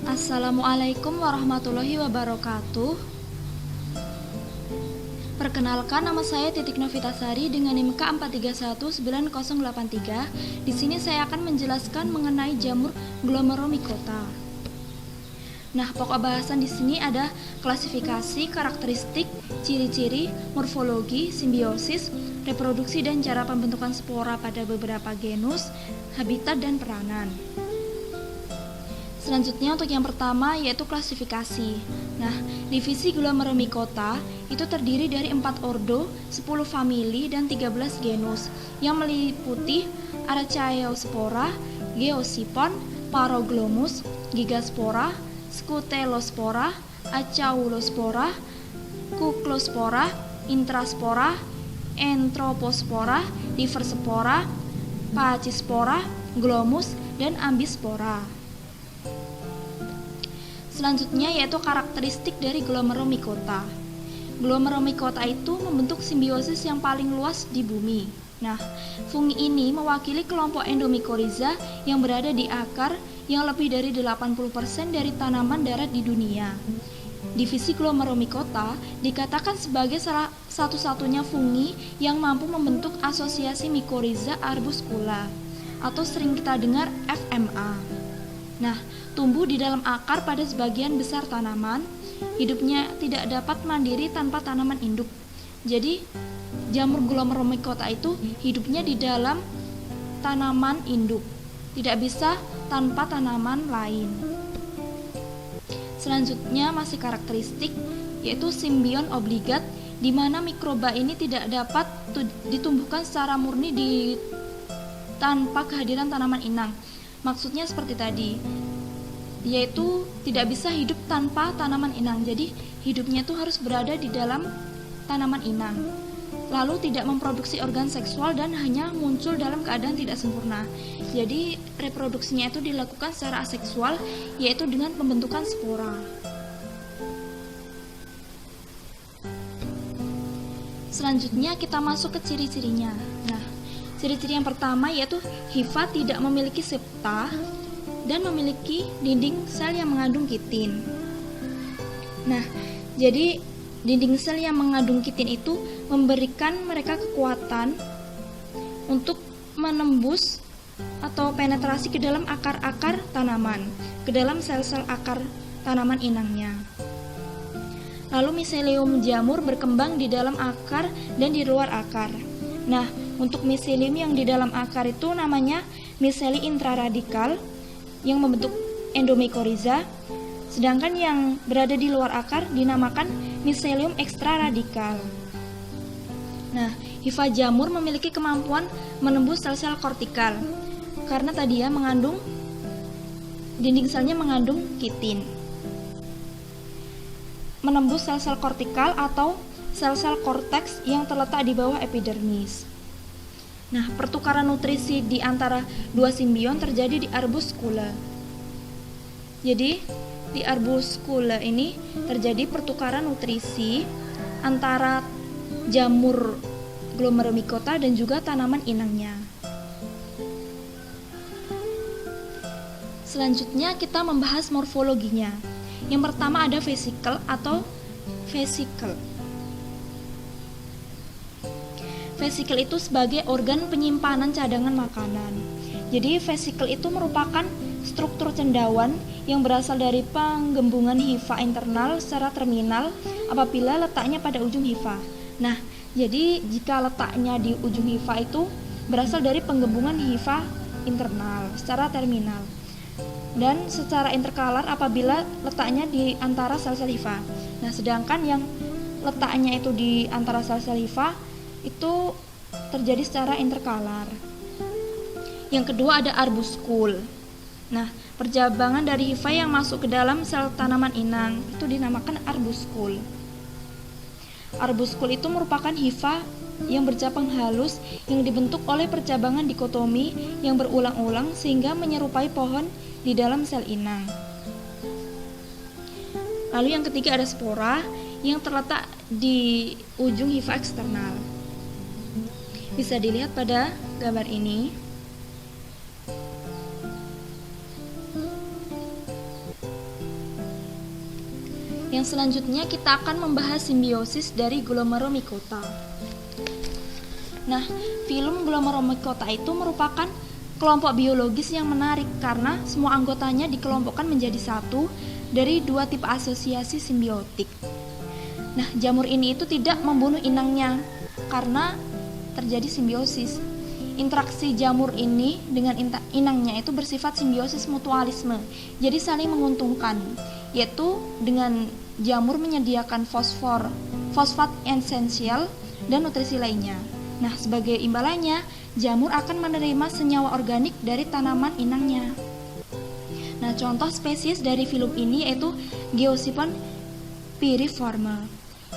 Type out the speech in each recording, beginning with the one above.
Assalamualaikum warahmatullahi wabarakatuh. Perkenalkan, nama saya Titik Novitasari dengan NIM K431983. Di sini saya akan menjelaskan mengenai jamur Glomeromycota. Nah, pokok bahasan di sini ada klasifikasi, karakteristik, ciri-ciri, morfologi, simbiosis, reproduksi dan cara pembentukan spora pada beberapa genus, habitat dan peranan. Selanjutnya untuk yang pertama yaitu klasifikasi. Nah, divisi Glomeromycota itu terdiri dari 4 ordo, 10 famili dan 13 genus yang meliputi Arachaeospora, Geosipon, Paroglomus, Gigaspora, Scutelospora, Achaulospora, Kuklospora, Intraspora, Entropospora, Diverspora, Pachyspora, Glomus dan Ambispora. Selanjutnya yaitu karakteristik dari Glomeromycota. Glomeromycota itu membentuk simbiosis yang paling luas di bumi. Nah, fungi ini mewakili kelompok Endomycorrhiza yang berada di akar yang lebih dari 80% dari tanaman darat di dunia. Divisi Glomeromycota dikatakan sebagai salah satu-satunya fungi yang mampu membentuk asosiasi Mycorrhiza arbuscula atau sering kita dengar FMA. Nah, tumbuh di dalam akar pada sebagian besar tanaman, hidupnya tidak dapat mandiri tanpa tanaman induk. Jadi, jamur Glomeromycota itu hidupnya di dalam tanaman induk, tidak bisa tanpa tanaman lain. Selanjutnya masih karakteristik, yaitu simbion obligat, di mana mikroba ini tidak dapat ditumbuhkan secara murni tanpa kehadiran tanaman inang. Maksudnya seperti tadi, yaitu tidak bisa hidup tanpa tanaman inang. Jadi hidupnya itu harus berada di dalam tanaman inang. Lalu tidak memproduksi organ seksual dan hanya muncul dalam keadaan tidak sempurna. Jadi reproduksinya itu dilakukan secara aseksual, yaitu dengan pembentukan spora. Selanjutnya kita masuk ke ciri-cirinya. Nah, ciri-ciri yang pertama yaitu hifa tidak memiliki septa dan memiliki dinding sel yang mengandung kitin. Nah, jadi dinding sel yang mengandung kitin itu memberikan mereka kekuatan untuk menembus atau penetrasi ke dalam akar-akar tanaman, ke dalam sel-sel akar tanaman inangnya. Lalu miselium jamur berkembang di dalam akar dan di luar akar. Nah, untuk miselium yang di dalam akar itu namanya miseli intraradikal yang membentuk endomycorrhiza, sedangkan yang berada di luar akar dinamakan miselium ekstraradikal. Nah, hifa jamur memiliki kemampuan menembus sel-sel kortikal karena tadi ya mengandung dinding selnya mengandung kitin. Menembus sel-sel kortikal atau sel-sel korteks yang terletak di bawah epidermis. Nah, pertukaran nutrisi di antara dua simbion terjadi di arbuscula. Jadi, di arbuscula ini terjadi pertukaran nutrisi antara jamur Glomeromycota dan juga tanaman inangnya. Selanjutnya kita membahas morfologinya. Yang pertama ada vesicle atau vesicle. Vesicle itu sebagai organ penyimpanan cadangan makanan. Jadi vesicle itu merupakan struktur cendawan yang berasal dari penggembungan hifa internal secara terminal apabila letaknya pada ujung hifa. Nah, jadi jika letaknya di ujung hifa itu berasal dari penggembungan hifa internal secara terminal dan secara interkalar apabila letaknya di antara sel-sel hifa. Nah, sedangkan yang letaknya itu di antara sel-sel hifa itu terjadi secara interkalar. Yang kedua ada arbuscul. Nah, perjabangan dari hifa yang masuk ke dalam sel tanaman inang itu dinamakan arbuscul. Arbuscul itu merupakan hifa yang bercabang halus yang dibentuk oleh percabangan dikotomi yang berulang-ulang sehingga menyerupai pohon di dalam sel inang. Lalu yang ketiga ada spora yang terletak di ujung hifa eksternal. Bisa dilihat pada gambar ini. Yang selanjutnya kita akan membahas simbiosis dari Glomeromycota. Nah, filum Glomeromycota itu merupakan kelompok biologis yang menarik karena semua anggotanya dikelompokkan menjadi satu dari dua tipe asosiasi simbiotik. Nah, jamur ini itu tidak membunuh inangnya karena terjadi simbiosis. Interaksi jamur ini dengan inangnya itu bersifat simbiosis mutualisme, jadi saling menguntungkan, yaitu dengan jamur menyediakan fosfat esensial dan nutrisi lainnya. Nah, sebagai imbalannya, jamur akan menerima senyawa organik dari tanaman inangnya. Nah, contoh spesies dari filum ini yaitu Geosipon piriforme,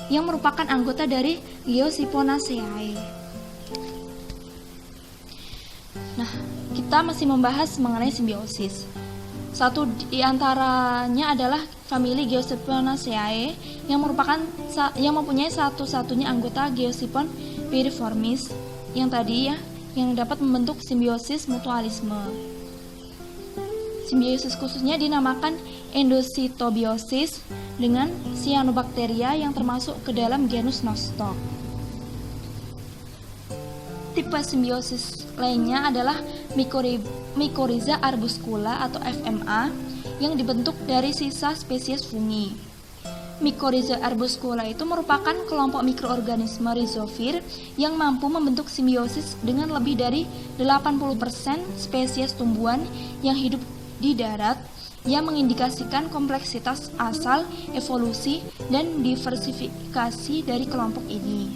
yang merupakan anggota dari Geosiponaceae. Nah, kita masih membahas mengenai simbiosis. Satu di antaranya adalah famili Geosiponaceae yang mempunyai satu-satunya anggota Geosipon piriformis yang tadi yang dapat membentuk simbiosis mutualisme. Simbiosis khususnya dinamakan endositobiosis dengan cyanobacteria yang termasuk ke dalam genus Nostoc. Tipe simbiosis lainnya adalah Mycorrhiza arbuscula atau FMA yang dibentuk dari sisa spesies fungi. Mycorrhiza arbuscula itu merupakan kelompok mikroorganisme rhizofir yang mampu membentuk simbiosis dengan lebih dari 80% spesies tumbuhan yang hidup di darat, yang mengindikasikan kompleksitas asal, evolusi, dan diversifikasi dari kelompok ini.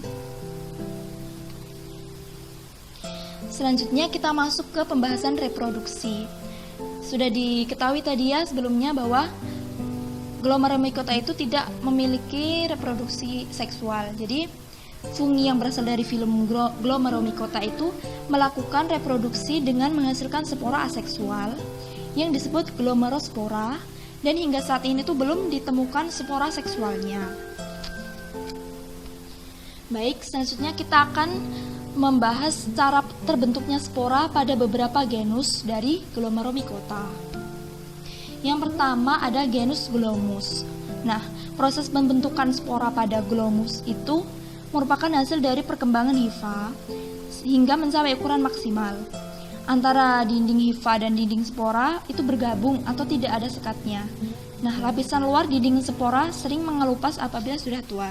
Selanjutnya kita masuk ke pembahasan reproduksi. Sudah diketahui tadi sebelumnya bahwa Glomeromycota itu tidak memiliki reproduksi seksual. Jadi fungi yang berasal dari filum Glomeromycota itu melakukan reproduksi dengan menghasilkan spora aseksual yang disebut glomerospora, dan hingga saat ini tuh belum ditemukan spora seksualnya. Baik, selanjutnya kita akan membahas cara terbentuknya spora pada beberapa genus dari Glomeromycota. Yang pertama ada genus Glomus. Nah, proses pembentukan spora pada Glomus itu merupakan hasil dari perkembangan hifa hingga mencapai ukuran maksimal. Antara dinding hifa dan dinding spora itu bergabung atau tidak ada sekatnya. Nah, lapisan luar dinding spora sering mengelupas apabila sudah tua.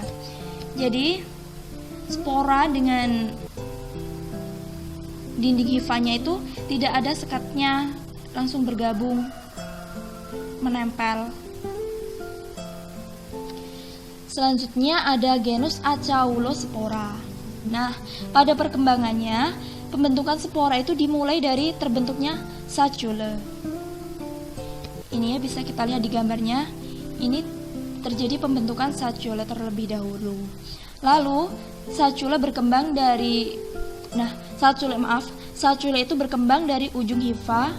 Jadi, spora dengan dinding hifanya itu tidak ada sekatnya, langsung bergabung, menempel. Selanjutnya ada genus Acaulospora. Nah, pada perkembangannya, pembentukan spora itu dimulai dari terbentuknya sacule. Ini bisa kita lihat di gambarnya. Ini terjadi pembentukan sacule terlebih dahulu. Lalu, sacule berkembang dari Sacule itu berkembang dari ujung hifa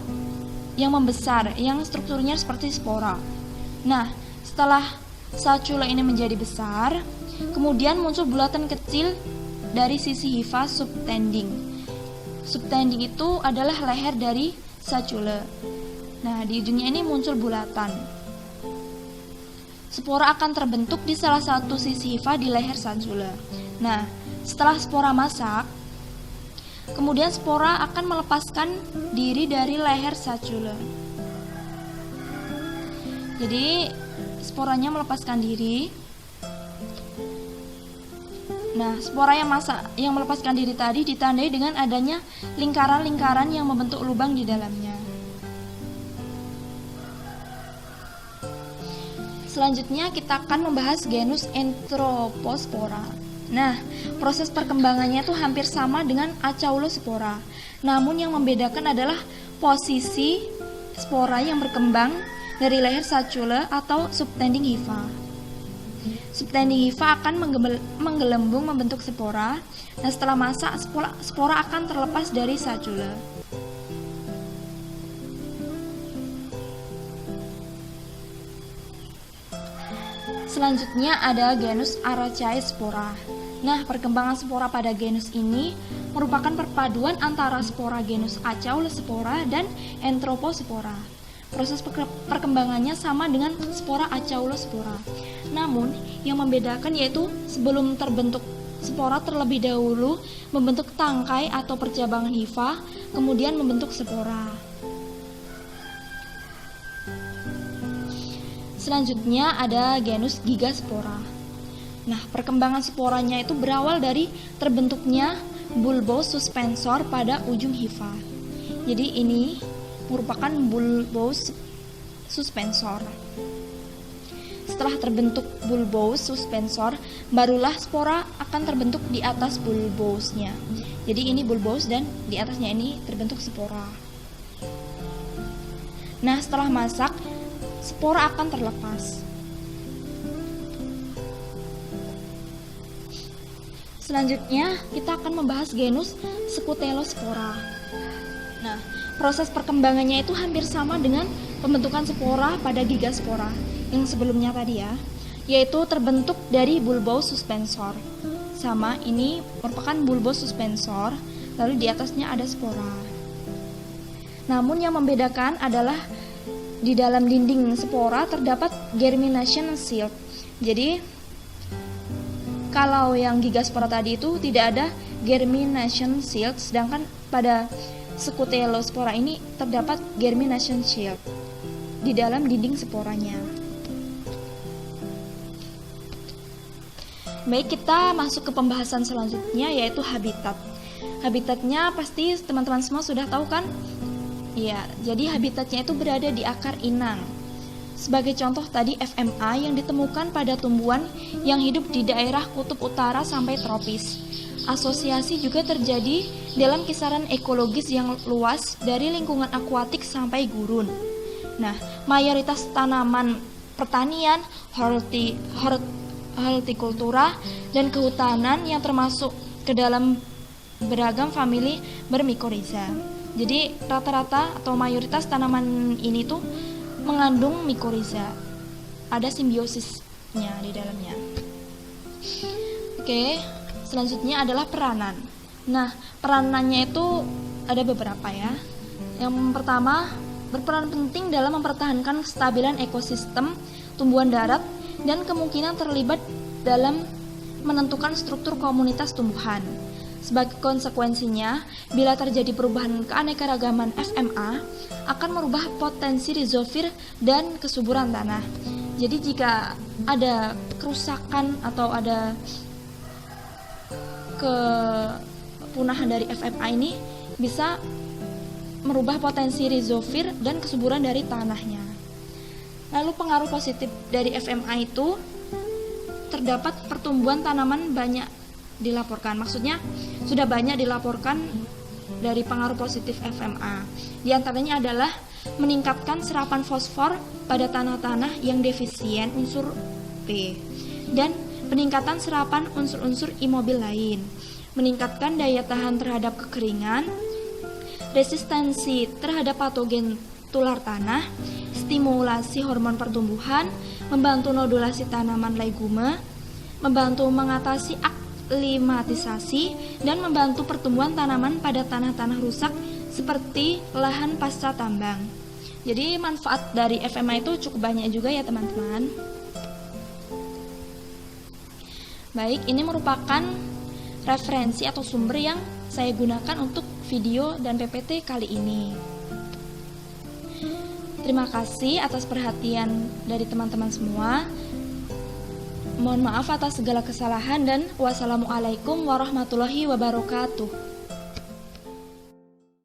yang membesar, yang strukturnya seperti spora. Nah, setelah sacule ini menjadi besar, kemudian muncul bulatan kecil dari sisi hifa subtending. Subtending itu adalah leher dari sacule. Nah, di ujungnya ini muncul bulatan. Spora akan terbentuk di salah satu sisi hifa di leher sacule. Nah, setelah spora masak, kemudian spora akan melepaskan diri dari leher sacule. Jadi sporanya melepaskan diri. Nah, spora yang melepaskan diri tadi ditandai dengan adanya lingkaran-lingkaran yang membentuk lubang di dalamnya. Selanjutnya kita akan membahas genus Anthropospora. Nah, proses perkembangannya itu hampir sama dengan Acaulospora. Namun yang membedakan adalah posisi spora yang berkembang dari leher sacule atau subtending hifa. Subtending hifa akan menggelembung membentuk spora. Nah, setelah masak, spora akan terlepas dari sacule. Selanjutnya ada genus Arachaeospora. Nah, perkembangan spora pada genus ini merupakan perpaduan antara spora genus Acaulospora dan Anthropospora. proses perkembangannya sama dengan spora Acauliospora. Namun, yang membedakan yaitu sebelum terbentuk spora terlebih dahulu membentuk tangkai atau percabangan hifa, kemudian membentuk spora. Selanjutnya ada genus Gigaspora. Nah, perkembangan sporanya itu berawal dari terbentuknya bulbous suspensor pada ujung hifa. Jadi ini merupakan bulbous suspensor. Setelah terbentuk bulbous suspensor, barulah spora akan terbentuk di atas bulbousnya. Jadi ini bulbous dan di atasnya ini terbentuk spora. Nah, setelah masak, spora akan terlepas. Selanjutnya, kita akan membahas genus Scutellospora. Nah, proses perkembangannya itu hampir sama dengan pembentukan spora pada Gigaspora yang sebelumnya tadi ya, yaitu terbentuk dari bulbous suspensor. Sama, ini merupakan bulbous suspensor, lalu di atasnya ada spora. Namun yang membedakan adalah di dalam dinding spora terdapat germination shield. Jadi kalau yang Gigaspora tadi itu tidak ada germination shield, sedangkan pada Scutellospora ini terdapat germination shield di dalam dinding sporanya. Baik, kita masuk ke pembahasan selanjutnya yaitu habitat. Habitatnya pasti teman-teman semua sudah tahu kan? Ya, jadi habitatnya itu berada di akar inang. Sebagai contoh tadi FMA yang ditemukan pada tumbuhan yang hidup di daerah kutub utara sampai tropis. Asosiasi juga terjadi dalam kisaran ekologis yang luas dari lingkungan akuatik sampai gurun. Nah, mayoritas tanaman pertanian, hortikultura, dan kehutanan yang termasuk ke dalam beragam famili bermikoriza. Jadi rata-rata atau mayoritas tanaman ini tuh mengandung mikoriza. Ada simbiosisnya di dalamnya. Oke, selanjutnya adalah peranan. Nah, peranannya itu ada beberapa ya. Yang pertama, berperan penting dalam mempertahankan kestabilan ekosistem tumbuhan darat dan kemungkinan terlibat dalam menentukan struktur komunitas tumbuhan. Sebagai konsekuensinya, bila terjadi perubahan keanekaragaman FMA, akan merubah potensi rizofir dan kesuburan tanah. Jadi jika ada kerusakan atau ada kepunahan dari FMA ini, bisa merubah potensi rizofir dan kesuburan dari tanahnya. Lalu pengaruh positif dari FMA itu terdapat pertumbuhan tanaman banyak dilaporkan. Maksudnya sudah banyak dilaporkan dari pengaruh positif FMA. Di antaranya adalah meningkatkan serapan fosfor pada tanah-tanah yang defisien unsur P dan peningkatan serapan unsur-unsur imobil lain, meningkatkan daya tahan terhadap kekeringan, resistensi terhadap patogen tular tanah, stimulasi hormon pertumbuhan, membantu nodulasi tanaman legume, membantu mengatasi aklimatisasi, dan membantu pertumbuhan tanaman pada tanah-tanah rusak seperti lahan pasca tambang. Jadi manfaat dari FMA itu cukup banyak juga ya teman-teman. Baik, ini merupakan referensi atau sumber yang saya gunakan untuk video dan PPT kali ini. Terima kasih atas perhatian dari teman-teman semua. Mohon maaf atas segala kesalahan dan wassalamualaikum warahmatullahi wabarakatuh.